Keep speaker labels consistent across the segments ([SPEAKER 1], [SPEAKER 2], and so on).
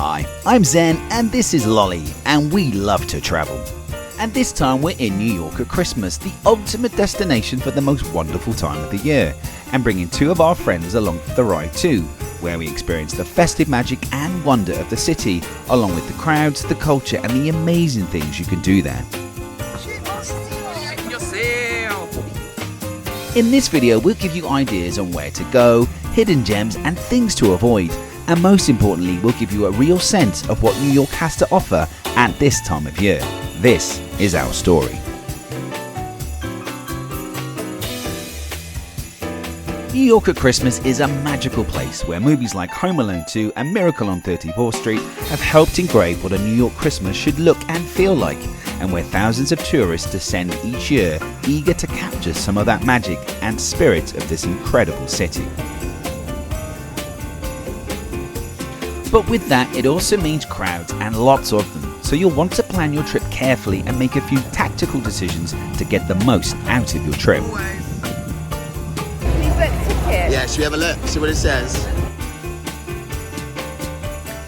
[SPEAKER 1] Hi, I'm Zen and this is Lolly, and we love to travel. And this time we're in New York at Christmas, the ultimate destination for the most wonderful time of the year, and bringing two of our friends along for the ride too, where we experience the festive magic and wonder of the city, along with the crowds, the culture and the amazing things you can do there. In this video we'll give you ideas on where to go, hidden gems and things to avoid, and most importantly we'll give you a real sense of what New York has to offer at this time of year. This is our story. New York at Christmas is a magical place where movies like Home Alone 2 and Miracle on 34th Street have helped engrave what a New York Christmas should look and feel like, and where thousands of tourists descend each year eager to capture some of that magic and spirit of this incredible city. But with that, it also means crowds and lots of them, so you'll want to plan your trip carefully and make a few tactical decisions to get the most out of your trip.
[SPEAKER 2] Yeah, should we have a look, see what it says?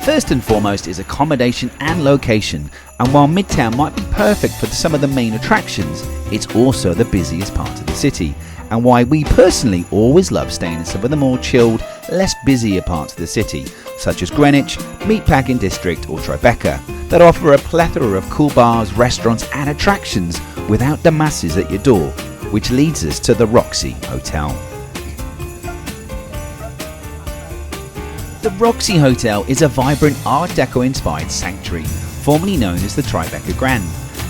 [SPEAKER 1] First and foremost is accommodation and location, and while Midtown might be perfect for some of the main attractions, it's also the busiest part of the city, and why we personally always love staying in some of the more chilled, less busier parts of the city, such as Greenwich, Meatpacking District or Tribeca, that offer a plethora of cool bars, restaurants and attractions without the masses at your door, which leads us to the Roxy Hotel. The Roxy Hotel is a vibrant Art Deco inspired sanctuary, formerly known as the Tribeca Grand,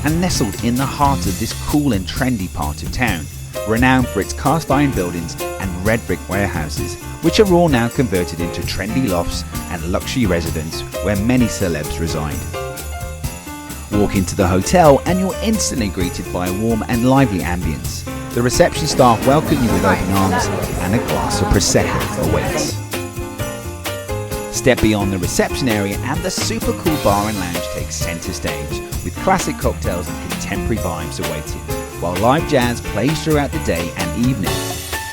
[SPEAKER 1] and nestled in the heart of this cool and trendy part of town, renowned for its cast iron buildings and red brick warehouses, which are all now converted into trendy lofts and luxury residences where many celebs reside. Walk into the hotel and you're instantly greeted by a warm and lively ambience. The reception staff welcome you with open arms and a glass of Prosecco awaits. Step beyond the reception area and the super cool bar and lounge takes centre stage, with classic cocktails and contemporary vibes awaiting, while live jazz plays throughout the day and evening.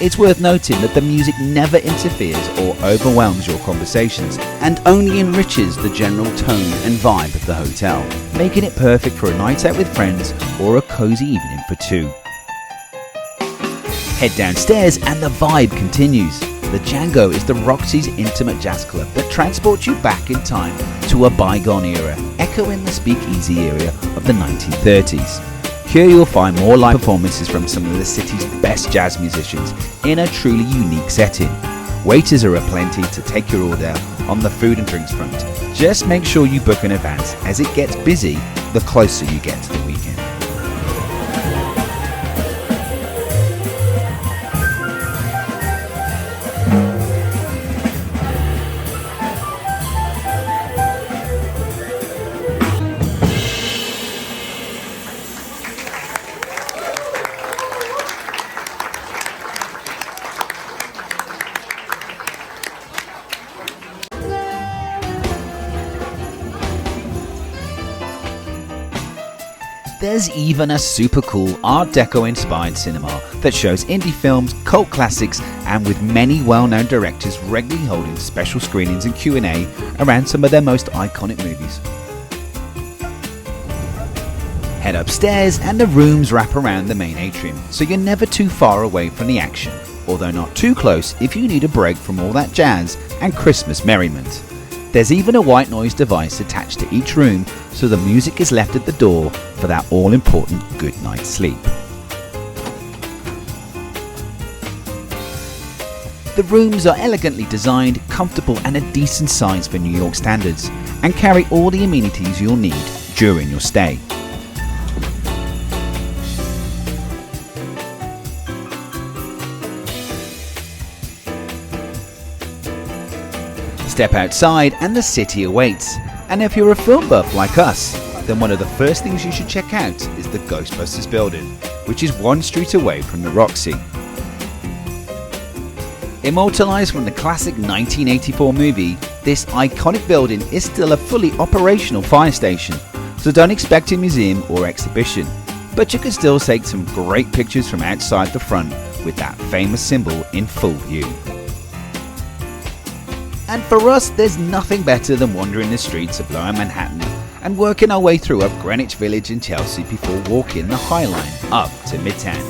[SPEAKER 1] It's worth noting that the music never interferes or overwhelms your conversations, and only enriches the general tone and vibe of the hotel, making it perfect for a night out with friends or a cozy evening for two. Head downstairs and the vibe continues. The Django is the Roxy's intimate jazz club that transports you back in time to a bygone era, echoing the speakeasy area of the 1930s. Here you'll find more live performances from some of the city's best jazz musicians in a truly unique setting. Waiters are aplenty to take your order on the food and drinks front. Just make sure you book in advance, as it gets busy the closer you get to the weekend. There's even a super cool Art Deco inspired cinema that shows indie films, cult classics, and with many well-known directors regularly holding special screenings and Q&A around some of their most iconic movies. Head upstairs and the rooms wrap around the main atrium, so you're never too far away from the action, although not too close if you need a break from all that jazz and Christmas merriment. There's even a white noise device attached to each room, so the music is left at the door for that all-important good night's sleep. The rooms are elegantly designed, comfortable and a decent size for New York standards, and carry all the amenities you'll need during your stay. Step outside and the city awaits, and if you're a film buff like us, then one of the first things you should check out is the Ghostbusters building, which is one street away from the Roxy. Immortalised from the classic 1984 movie, this iconic building is still a fully operational fire station, so don't expect a museum or exhibition, but you can still take some great pictures from outside the front with that famous symbol in full view. And for us, there's nothing better than wandering the streets of Lower Manhattan and working our way through up Greenwich Village and Chelsea before walking the High Line up to Midtown.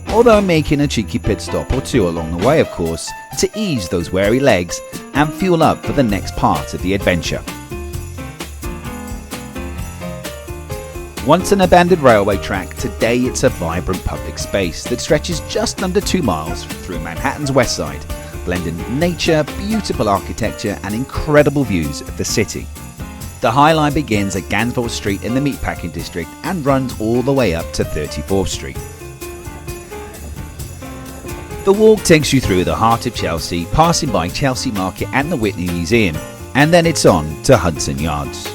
[SPEAKER 1] Although making a cheeky pit stop or two along the way, of course, to ease those weary legs and fuel up for the next part of the adventure. Once an abandoned railway track, today it's a vibrant public space that stretches just under 2 miles through Manhattan's west side, blending nature, beautiful architecture and incredible views of the city. The High Line begins at Gansevoort Street in the Meatpacking district and runs all the way up to 34th Street. The walk takes you through the heart of Chelsea, passing by Chelsea Market and the Whitney Museum, and then it's on to Hudson Yards.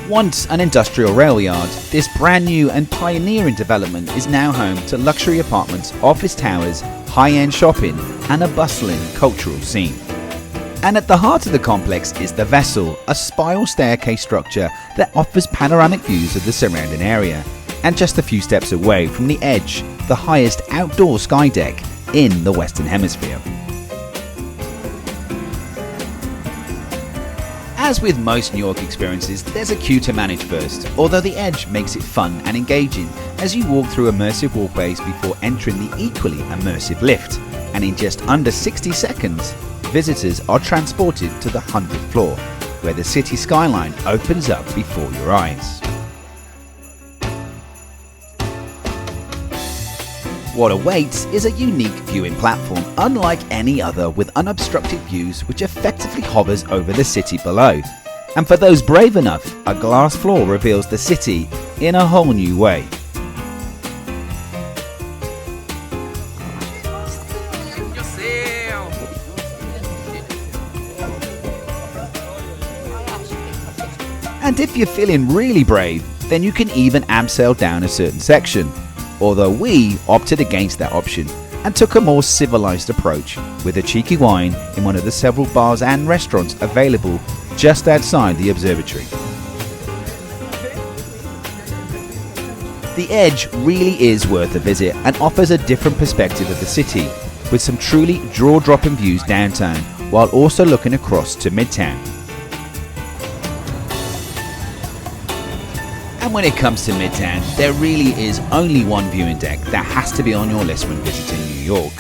[SPEAKER 1] Once an industrial rail yard, this brand new and pioneering development is now home to luxury apartments, office towers, high-end shopping and a bustling cultural scene. And at the heart of the complex is the Vessel, a spiral staircase structure that offers panoramic views of the surrounding area, and just a few steps away from the Edge, the highest outdoor sky deck in the Western Hemisphere. As with most New York experiences, there's a queue to manage first, although the Edge makes it fun and engaging as you walk through immersive walkways before entering the equally immersive lift, and in just under 60 seconds, visitors are transported to the 100th floor, where the city skyline opens up before your eyes. What awaits is a unique viewing platform unlike any other, with unobstructed views which effectively hovers over the city below. And for those brave enough, a glass floor reveals the city in a whole new way. And if you're feeling really brave, then you can even abseil down a certain section. Although we opted against that option and took a more civilized approach with a cheeky wine in one of the several bars and restaurants available just outside the observatory. The Edge really is worth a visit and offers a different perspective of the city, with some truly jaw-dropping views downtown while also looking across to Midtown. And when it comes to Midtown, there really is only one viewing deck that has to be on your list when visiting New York.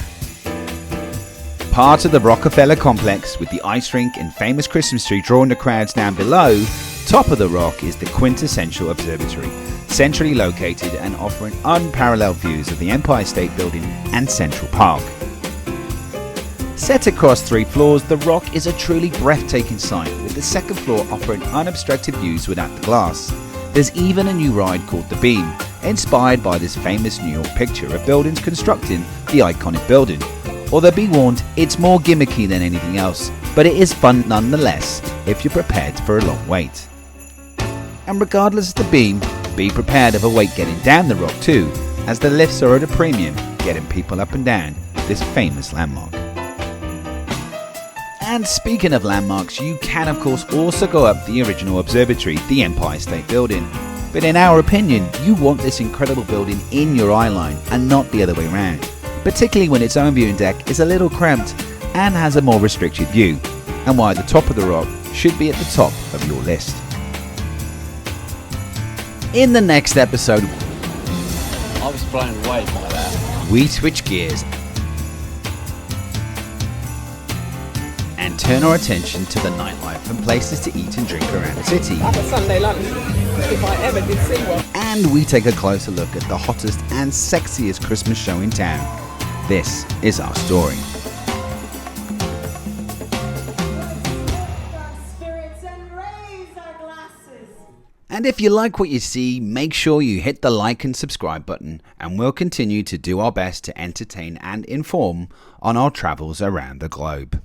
[SPEAKER 1] Part of the Rockefeller complex, with the ice rink and famous Christmas tree drawing the crowds down below, top of the rock is the quintessential observatory, centrally located and offering unparalleled views of the Empire State Building and Central Park. Set across 3 floors, the rock is a truly breathtaking sight, with the second floor offering unobstructed views without the glass. There's even a new ride called The Beam, inspired by this famous New York picture of buildings constructing the iconic building. Although be warned, it's more gimmicky than anything else, but it is fun nonetheless if you're prepared for a long wait. And regardless of the beam, be prepared of a wait getting down the rock too, as the lifts are at a premium, getting people up and down this famous landmark. And speaking of landmarks, you can of course also go up the original observatory, the Empire State Building. But in our opinion, you want this incredible building in your eye line and not the other way around, particularly when its own viewing deck is a little cramped and has a more restricted view, and why the top of the rock should be at the top of your list. In the next episode,
[SPEAKER 3] I was blown away by that.
[SPEAKER 1] We switch gears and turn our attention to the nightlife and places to eat and drink around the city.
[SPEAKER 4] Have a Sunday lunch, if I ever did see one.
[SPEAKER 1] And we take a closer look at the hottest and sexiest Christmas show in town. This is our story. And if you like what you see, make sure you hit the like and subscribe button, and we'll continue to do our best to entertain and inform on our travels around the globe.